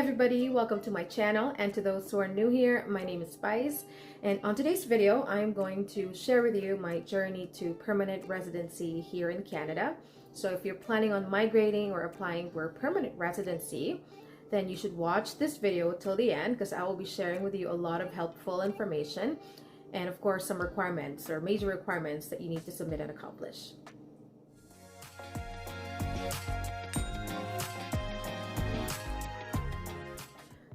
everybody, welcome to my channel, and to those who are new here, my name is Spice, and on today's video I'm going to share with you my journey to permanent residency here in Canada. So if you're planning on migrating or applying for permanent residency, then you should watch this video till the end because I will be sharing with you a lot of helpful information and of course some requirements or major requirements that you need to submit and accomplish.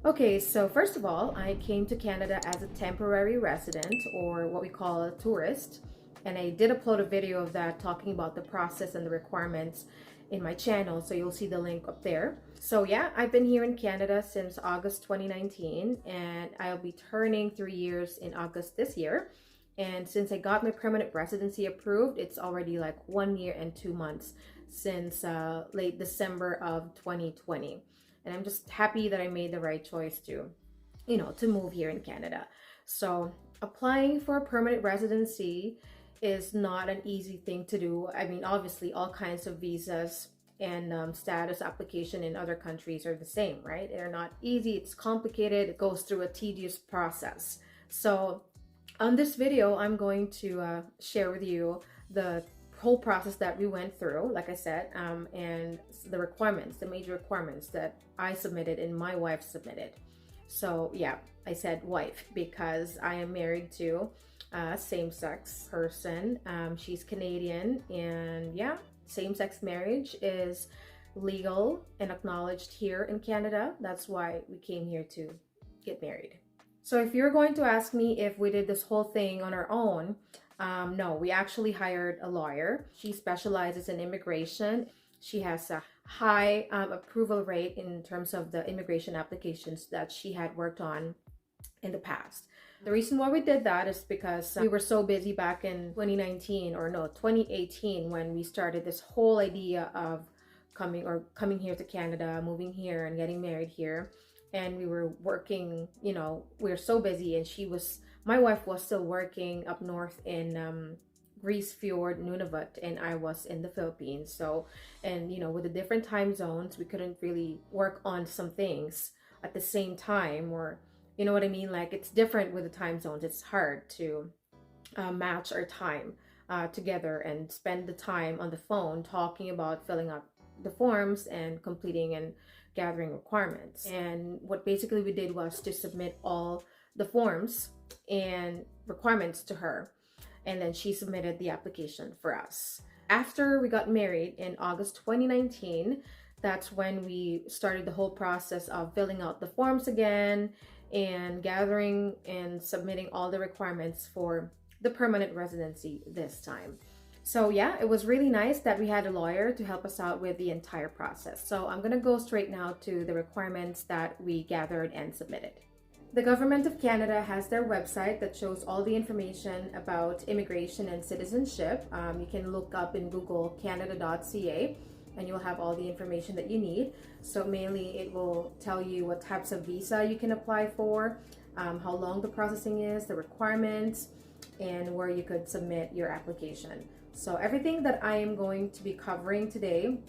Okay, so first of all, I came to Canada as a temporary resident, or what we call a tourist, and I did upload a video of that talking about the process and the requirements in my channel, so you'll see the link up there. So yeah, I've been here in Canada since August 2019, and I'll be turning 3 years in August this year. And since I got my permanent residency approved, it's already like 1 year and 2 months since late December of 2020. And I'm just happy that I made the right choice to, to move here in Canada. So applying for a permanent residency is not an easy thing to do. I mean, obviously all kinds of visas and status application in other countries are the same, right? They're not easy, it's complicated, it goes through a tedious process. So on this video, I'm going to share with you the whole process that we went through, like I said, and the requirements, the major requirements that I submitted and my wife submitted. So yeah, I said wife because I am married to a same-sex person. She's Canadian, and yeah, same-sex marriage is legal and acknowledged here in Canada. That's why we came here to get married. So if you're going to ask me if we did this whole thing on our own, no, we actually hired a lawyer. She specializes in immigration. She has a high approval rate in terms of the immigration applications that she had worked on in the past. The reason why we did that is because we were so busy back in 2018 when we started this whole idea of coming here to Canada, moving here and getting married here. And we were working, we were so busy, and my wife was still working up north in Greece Fjord, Nunavut, and I was in the Philippines. So, and with the different time zones, we couldn't really work on some things at the same time, or you know what I mean? Like, it's different with the time zones. It's hard to match our time together and spend the time on the phone talking about filling out the forms and completing and gathering requirements. And what basically we did was to submit all the forms and requirements to her, and then she submitted the application for us. After we got married in August 2019, that's when we started the whole process of filling out the forms again and gathering and submitting all the requirements for the permanent residency this time. So yeah, it was really nice that we had a lawyer to help us out with the entire process. So I'm gonna go straight now to the requirements that we gathered and submitted. The Government of Canada has their website that shows all the information about immigration and citizenship. You can look up in Google canada.ca and you'll have all the information that you need. So mainly it will tell you what types of visa you can apply for, how long the processing is, the requirements, and where you could submit your application. So everything that I am going to be covering today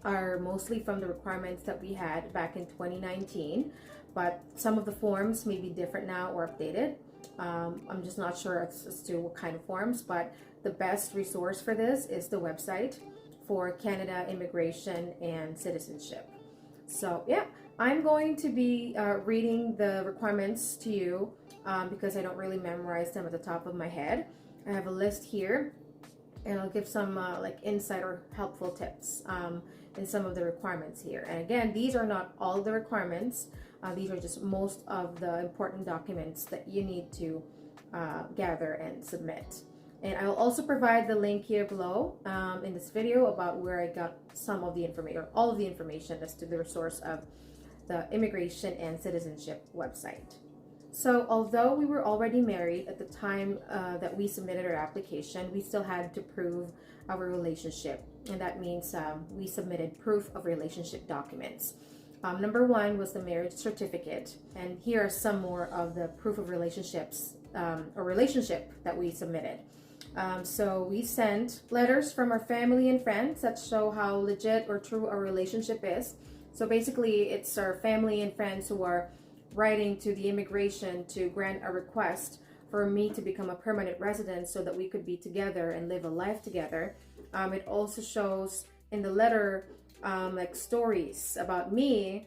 are mostly from the requirements that we had back in 2019, but some of the forms may be different now or updated. I'm just not sure as to what kind of forms, but the best resource for this is the website for Canada Immigration and Citizenship. So yeah, I'm going to be reading the requirements to you because I don't really memorize them at the top of my head. I have a list here, and I'll give some like insight or helpful tips in some of the requirements here. And again, these are not all the requirements. These are just most of the important documents that you need to gather and submit. And I will also provide the link here below in this video about where I got some of the information, or all of the information as to the resource of the Immigration and Citizenship website. So although we were already married at the time that we submitted our application, we still had to prove our relationship. And that means we submitted proof of relationship documents. Number one was the marriage certificate. And here are some more of the proof of relationships or relationship that we submitted. So we sent letters from our family and friends that show how legit or true our relationship is, So basically, it's our family and friends who are writing to the immigration to grant a request for me to become a permanent resident so that we could be together and live a life together. It also shows in the letter like stories about me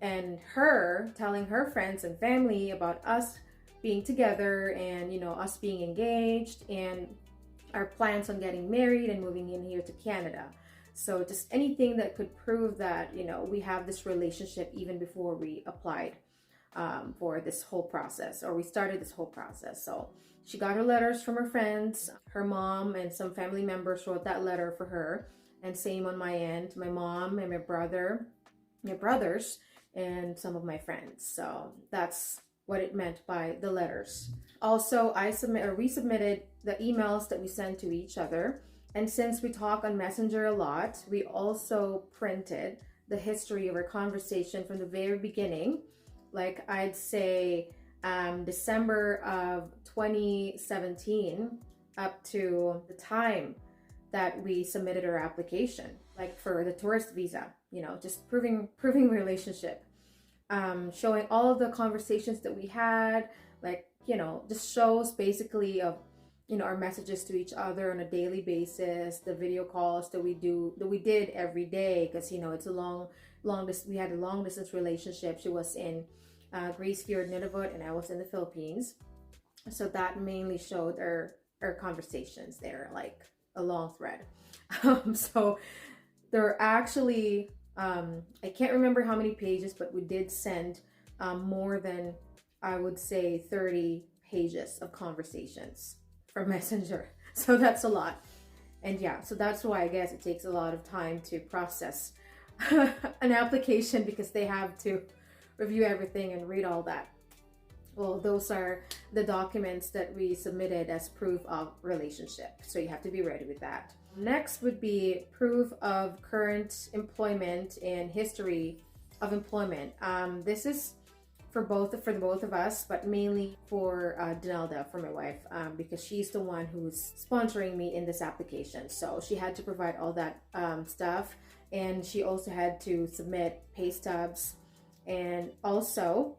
and her telling her friends and family about us being together, and us being engaged, and our plans on getting married and moving in here to Canada. So just anything that could prove that we have this relationship even before we applied for this whole process, or we started this whole process. So she got her letters from her friends. Her mom and some family members wrote that letter for her, and same on my end, my mom and my brothers, and some of my friends. So that's what it meant by the letters. Also, I resubmitted the emails that we sent to each other. And since we talk on Messenger a lot, we also printed the history of our conversation from the very beginning. Like I'd say December of 2017 up to the time that we submitted our application, like for the tourist visa, just proving relationship. Showing all of the conversations that we had, like, just shows basically of, our messages to each other on a daily basis, the video calls that we did every day, because, it's a we had a long distance relationship. She was in Greece, Fjord, Nunavut, and I was in the Philippines. So that mainly showed our conversations there, like a long thread. So there are actually, I can't remember how many pages, but we did send more than, I would say, 30 pages of conversations from Messenger. So that's a lot. And yeah, so that's why I guess it takes a lot of time to process an application, because they have to review everything and read all that. Well, those are the documents that we submitted as proof of relationship. So you have to be ready with that. Next would be proof of current employment and history of employment. This is for the both of us, but mainly for Donalda, for my wife, because she's the one who's sponsoring me in this application. So she had to provide all that stuff, and she also had to submit pay stubs, and also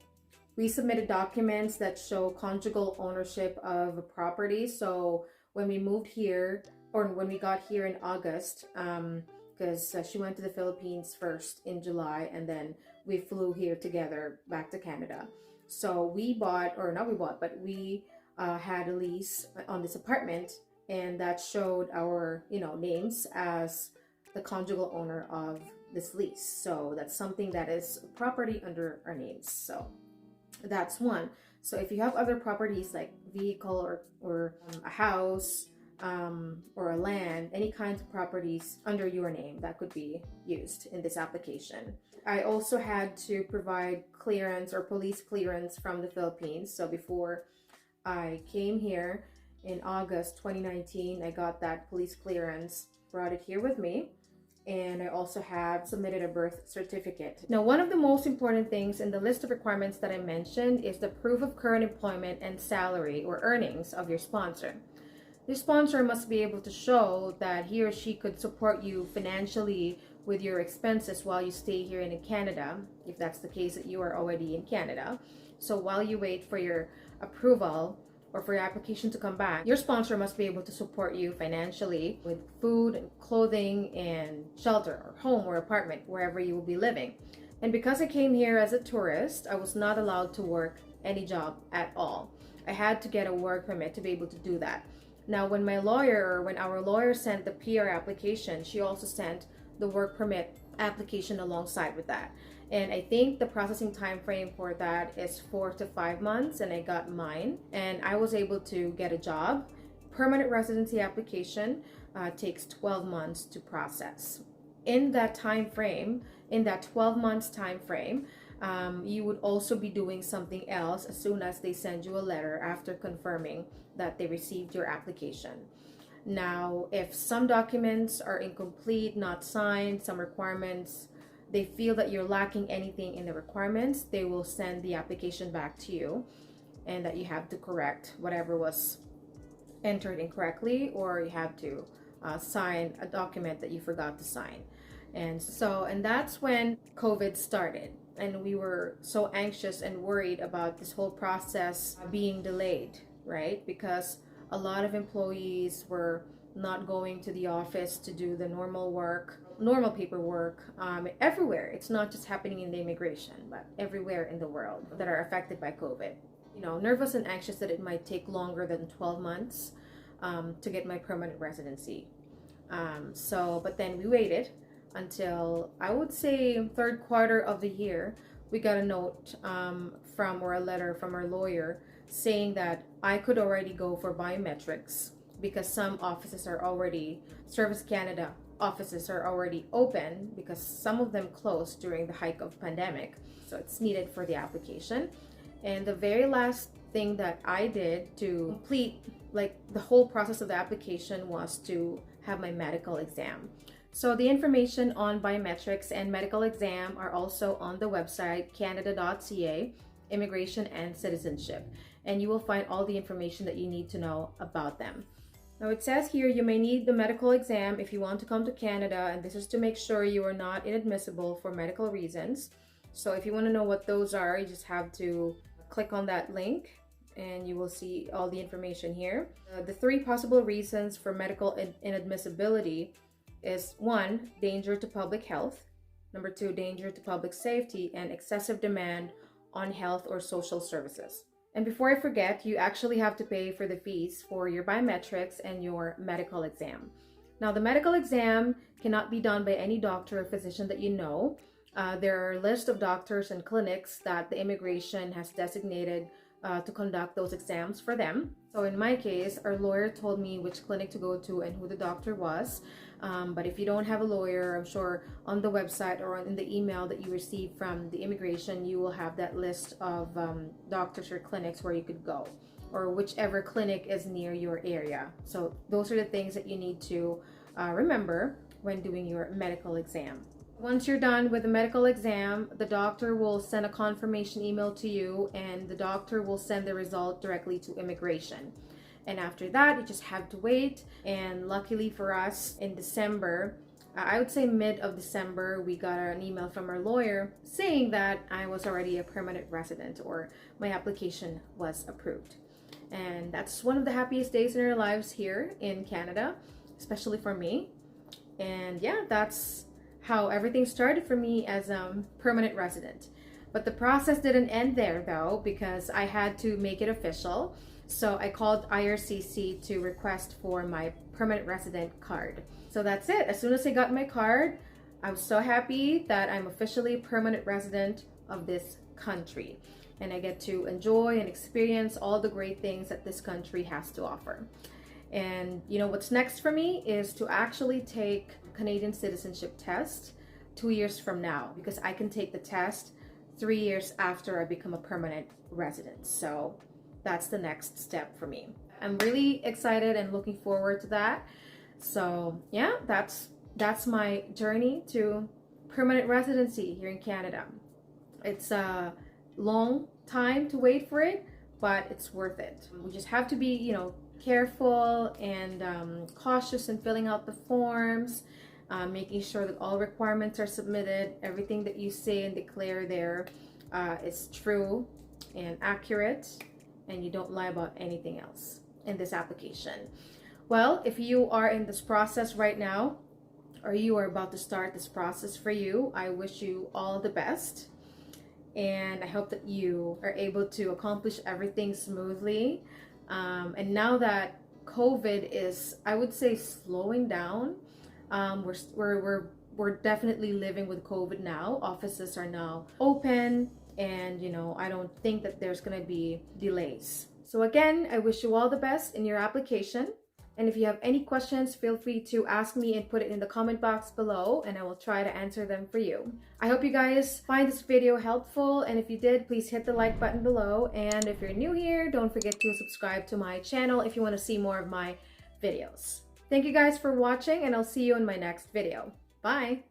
we submitted documents that show conjugal ownership of a property. So when we moved here, or when we got here in August, because she went to the Philippines first in July, and then we flew here together back to Canada. So we had a lease on this apartment, and that showed our, names as the conjugal owner of this lease. So that's something that is property under our names. So that's one. So if you have other properties like vehicle or a house, or a land, any kinds of properties under your name, that could be used in this application. I also had to provide clearance or police clearance from the Philippines. So before I came here in August 2019, I got that police clearance, brought it here with me, and I also have submitted a birth certificate. Now, one of the most important things in the list of requirements that I mentioned is the proof of current employment and salary or earnings of your sponsor. The sponsor must be able to show that he or she could support you financially with your expenses while you stay here in Canada, if that's the case that you are already in Canada. So while you wait for your approval or for your application to come back, your sponsor must be able to support you financially with food and clothing and shelter or home or apartment, wherever you will be living. And because I came here as a tourist, I was not allowed to work any job at all. I had to get a work permit to be able to do that. Now, when our lawyer sent the PR application, she also sent the work permit application alongside with that. And I think the processing time frame for that is 4 to 5 months, and I got mine, and I was able to get a job. Permanent residency application takes 12 months to process. In that 12 months time frame, you would also be doing something else as soon as they send you a letter after confirming that they received your application. Now, if some documents are incomplete, not signed, some requirements, they feel that you're lacking anything in the requirements, they will send the application back to you, and that you have to correct whatever was entered incorrectly, or you have to sign a document that you forgot to sign. And that's when COVID started. And we were so anxious and worried about this whole process being delayed, right? Because a lot of employees were not going to the office to do the normal work, normal paperwork, everywhere. It's not just happening in the immigration, but everywhere in the world that are affected by COVID. Nervous and anxious that it might take longer than 12 months to get my permanent residency. But then we waited until, I would say, third quarter of the year. We got a note or a letter from our lawyer saying that I could already go for biometrics because some offices are already, Service Canada offices are already open because some of them closed during the height of pandemic. So it's needed for the application. And the very last thing that I did to complete the whole process of the application was to have my medical exam. So the information on biometrics and medical exam are also on the website canada.ca, Immigration and Citizenship, and you will find all the information that you need to know about them. Now it says here you may need the medical exam if you want to come to Canada, and this is to make sure you are not inadmissible for medical reasons. So if you want to know what those are, you just have to click on that link and you will see all the information here. The three possible reasons for medical inadmissibility is 1, danger to public health, number 2, danger to public safety, and excessive demand on health or social services. And before I forget, you actually have to pay for the fees for your biometrics and your medical exam. Now, the medical exam cannot be done by any doctor or physician that you know. There are a list of doctors and clinics that the immigration has designated to conduct those exams for them. So in my case, our lawyer told me which clinic to go to and who the doctor was. But if you don't have a lawyer, I'm sure on the website or in the email that you receive from the immigration, you will have that list of doctors or clinics where you could go, or whichever clinic is near your area. So those are the things that you need to remember when doing your medical exam. Once you're done with the medical exam, the doctor will send a confirmation email to you, and the doctor will send the result directly to immigration. And after that, you just have to wait. And luckily for us, in December, I would say mid of December, we got an email from our lawyer saying that I was already a permanent resident, or my application was approved. And that's one of the happiest days in our lives here in Canada, especially for me. And yeah, that's how everything started for me as a permanent resident. But the process didn't end there though, because I had to make it official. So I called IRCC to request for my permanent resident card. So that's it. As soon as I got my card, I was so happy that I'm officially a permanent resident of this country. And I get to enjoy and experience all the great things that this country has to offer. And you know what's next for me is to actually take Canadian citizenship test 2 years from now, because I can take the test 3 years after I become a permanent resident. So that's the next step for me. I'm really excited and looking forward to that. So yeah, that's my journey to permanent residency here in Canada. It's a long time to wait for it, but it's worth it. We just have to be, careful and cautious in filling out the forms, making sure that all requirements are submitted. Everything that you say and declare there is true and accurate, and you don't lie about anything else in this application. Well, if you are in this process right now, or you are about to start this process for you, I wish you all the best. And I hope that you are able to accomplish everything smoothly. And now that COVID is, I would say, slowing down, we're definitely living with COVID now. Offices are now open, and I don't think that there's gonna be delays. So again, I wish you all the best in your application. And if you have any questions, feel free to ask me and put it in the comment box below, and I will try to answer them for you. I hope you guys find this video helpful, and if you did, please hit the like button below. And if you're new here, don't forget to subscribe to my channel if you want to see more of my videos. Thank you guys for watching, and I'll see you in my next video. Bye!